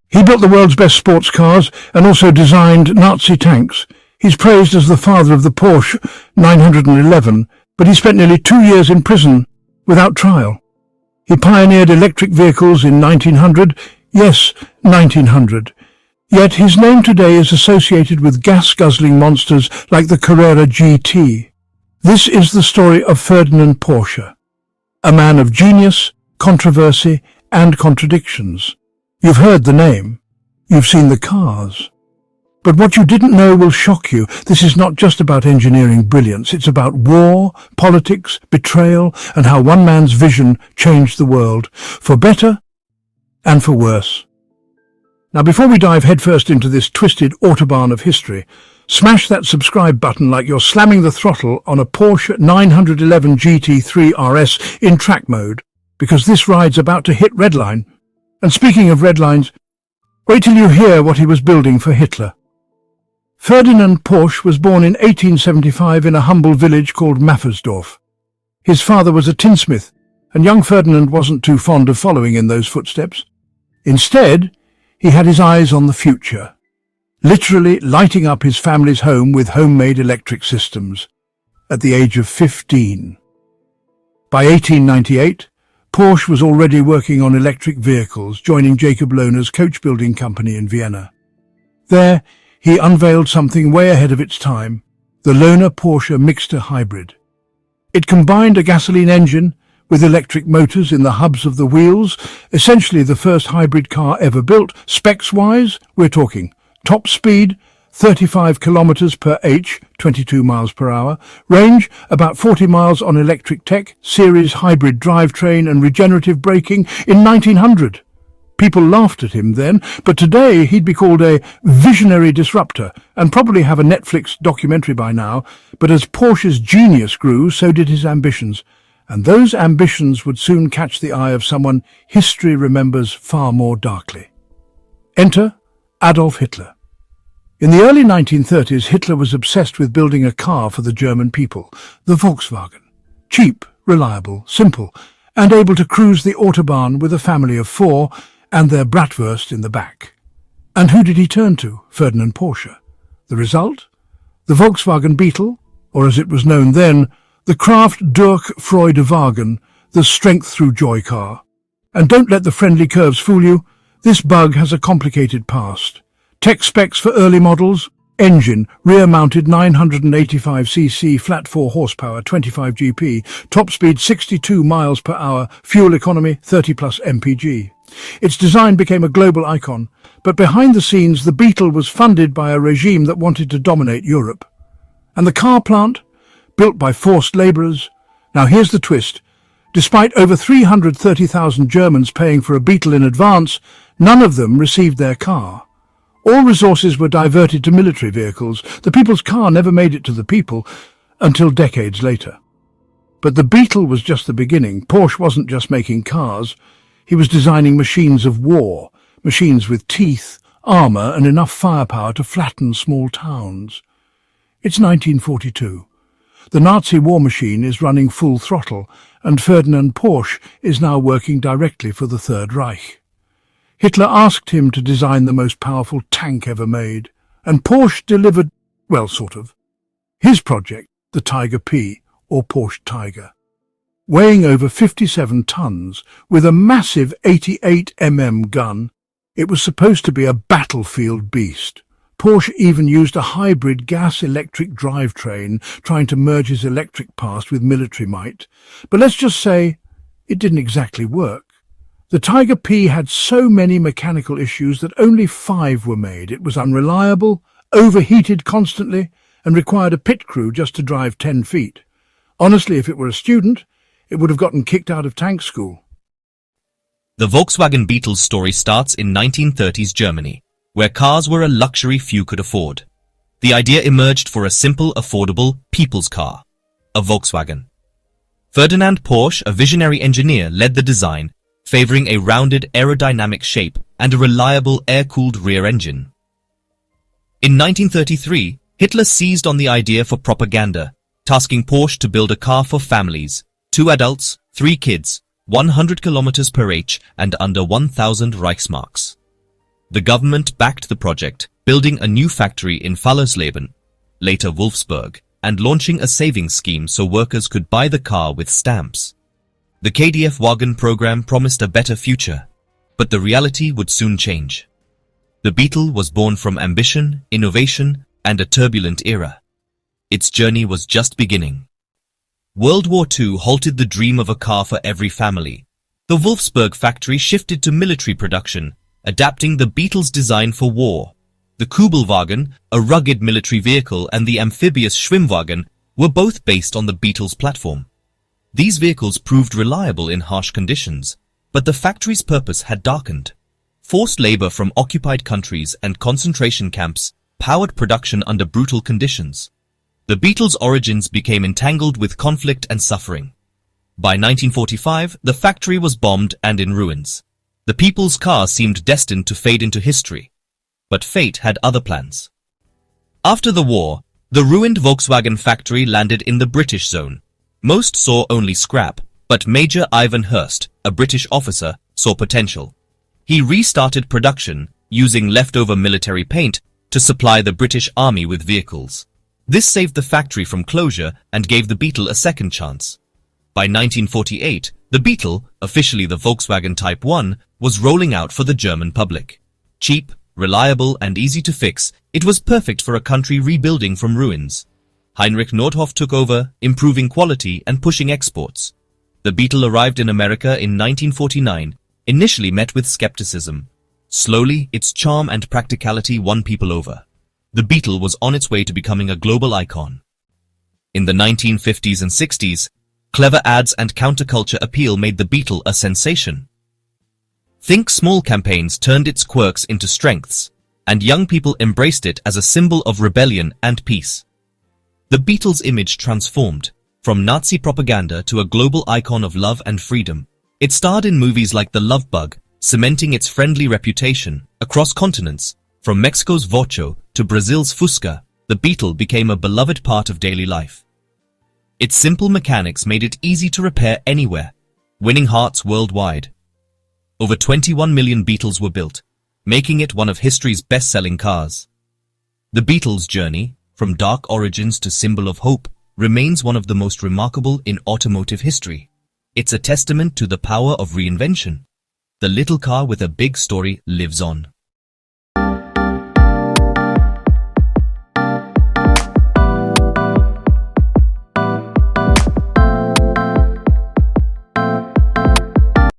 He built the world's best sports cars and also designed Nazi tanks. He's praised as the father of the Porsche 911, but he spent nearly 2 years in prison without trial. He pioneered electric vehicles in 1900, yes, 1900. Yet his name today is associated with gas-guzzling monsters like the Carrera GT. This is the story of Ferdinand Porsche, a man of genius, controversy, and contradictions. You've heard the name. You've seen the cars. But what you didn't know will shock you. This is not just about engineering brilliance. It's about war, politics, betrayal, and how one man's vision changed the world, for better and for worse. Now, before we dive headfirst into this twisted autobahn of history, smash that subscribe button like you're slamming the throttle on a Porsche 911 GT3 RS in track mode, because this ride's about to hit redline. And speaking of red lines, wait till you hear what he was building for Hitler. Ferdinand Porsche was born in 1875 in a humble village called Maffersdorf. His father was a tinsmith, and young Ferdinand wasn't too fond of following in those footsteps. Instead, he had his eyes on the future, literally lighting up his family's home with homemade electric systems at the age of 15. By 1898, Porsche was already working on electric vehicles, joining Jacob Lohner's coach-building company in Vienna. There, he unveiled something way ahead of its time, the Lohner Porsche Mixter Hybrid. It combined a gasoline engine with electric motors in the hubs of the wheels, essentially the first hybrid car ever built. Specs-wise, we're talking top speed, 35 kilometers per h, 22 miles per hour, range about 40 miles on electric tech, series hybrid drivetrain and regenerative braking in 1900. People laughed at him then, but today he'd be called a visionary disruptor and probably have a Netflix documentary by now. But as Porsche's genius grew, so did his ambitions. And those ambitions would soon catch the eye of someone history remembers far more darkly. Enter Adolf Hitler. In the early 1930s, Hitler was obsessed with building a car for the German people, the Volkswagen. Cheap, reliable, simple, and able to cruise the Autobahn with a family of 4 and their bratwurst in the back. And who did he turn to? Ferdinand Porsche. The result? The Volkswagen Beetle, or as it was known then, the Kraft durch Freude Wagen, the strength through joy car. And don't let the friendly curves fool you. This bug has a complicated past. Tech specs for early models: engine, rear-mounted 985cc, flat 4 horsepower, 25 GP, top speed 62 miles per hour, fuel economy 30 plus mpg. Its design became a global icon, but behind the scenes the Beetle was funded by a regime that wanted to dominate Europe. And the car plant? Built by forced labourers. Now here's the twist. Despite over 330,000 Germans paying for a Beetle in advance, none of them received their car. All resources were diverted to military vehicles. The people's car never made it to the people until decades later. But the Beetle was just the beginning. Porsche wasn't just making cars. He was designing machines of war, machines with teeth, armour and enough firepower to flatten small towns. It's 1942. The Nazi war machine is running full throttle, and Ferdinand Porsche is now working directly for the Third Reich. Hitler asked him to design the most powerful tank ever made, and Porsche delivered, well, sort of. His project, the Tiger P, or Porsche Tiger. Weighing over 57 tons, with a massive 88mm gun, it was supposed to be a battlefield beast. Porsche even used a hybrid gas-electric drivetrain, trying to merge his electric past with military might. But let's just say it didn't exactly work. The Tiger P had so many mechanical issues that only 5 were made. It was unreliable, overheated constantly, and required a pit crew just to drive 10 feet. Honestly, if it were a student, it would have gotten kicked out of tank school. The Volkswagen Beetle's story starts in 1930s Germany, where cars were a luxury few could afford. The idea emerged for a simple, affordable people's car, a Volkswagen. Ferdinand Porsche, a visionary engineer, led the design, favoring a rounded aerodynamic shape and a reliable air-cooled rear engine. In 1933, Hitler seized on the idea for propaganda, tasking Porsche to build a car for families, 2 adults, 3 kids, 100 kilometers per h and under 1,000 Reichsmarks. The government backed the project, building a new factory in Fallersleben, later Wolfsburg, and launching a savings scheme so workers could buy the car with stamps. The KDF Wagen program promised a better future, but the reality would soon change. The Beetle was born from ambition, innovation, and a turbulent era. Its journey was just beginning. World War II halted the dream of a car for every family. The Wolfsburg factory shifted to military production, adapting the Beetle's design for war. The Kubelwagen, a rugged military vehicle, and the amphibious Schwimmwagen were both based on the Beetle's platform. These vehicles proved reliable in harsh conditions, but the factory's purpose had darkened. Forced labor from occupied countries and concentration camps powered production under brutal conditions. The Beetle's origins became entangled with conflict and suffering. By 1945, the factory was bombed and in ruins. The people's car seemed destined to fade into history. But fate had other plans. After the war, the ruined Volkswagen factory landed in the British zone. Most saw only scrap, but Major Ivan Hurst, a British officer, saw potential. He restarted production, using leftover military paint to supply the British Army with vehicles. This saved the factory from closure and gave the Beetle a second chance. By 1948, the Beetle, officially the Volkswagen Type 1, was rolling out for the German public. Cheap, reliable, and easy to fix, it was perfect for a country rebuilding from ruins. Heinrich Nordhoff took over, improving quality and pushing exports. The Beetle arrived in America in 1949, initially met with skepticism. Slowly, its charm and practicality won people over. The Beetle was on its way to becoming a global icon. In the 1950s and 60s, clever ads and counterculture appeal made the Beetle a sensation. Think Small campaigns turned its quirks into strengths, and young people embraced it as a symbol of rebellion and peace. The Beetle's image transformed, from Nazi propaganda to a global icon of love and freedom. It starred in movies like The Love Bug, cementing its friendly reputation across continents. From Mexico's Vocho to Brazil's Fusca, the Beetle became a beloved part of daily life. Its simple mechanics made it easy to repair anywhere, winning hearts worldwide. Over 21 million Beetles were built, making it one of history's best-selling cars. The Beetle's journey, from dark origins to symbol of hope, remains one of the most remarkable in automotive history. It's a testament to the power of reinvention. The little car with a big story lives on.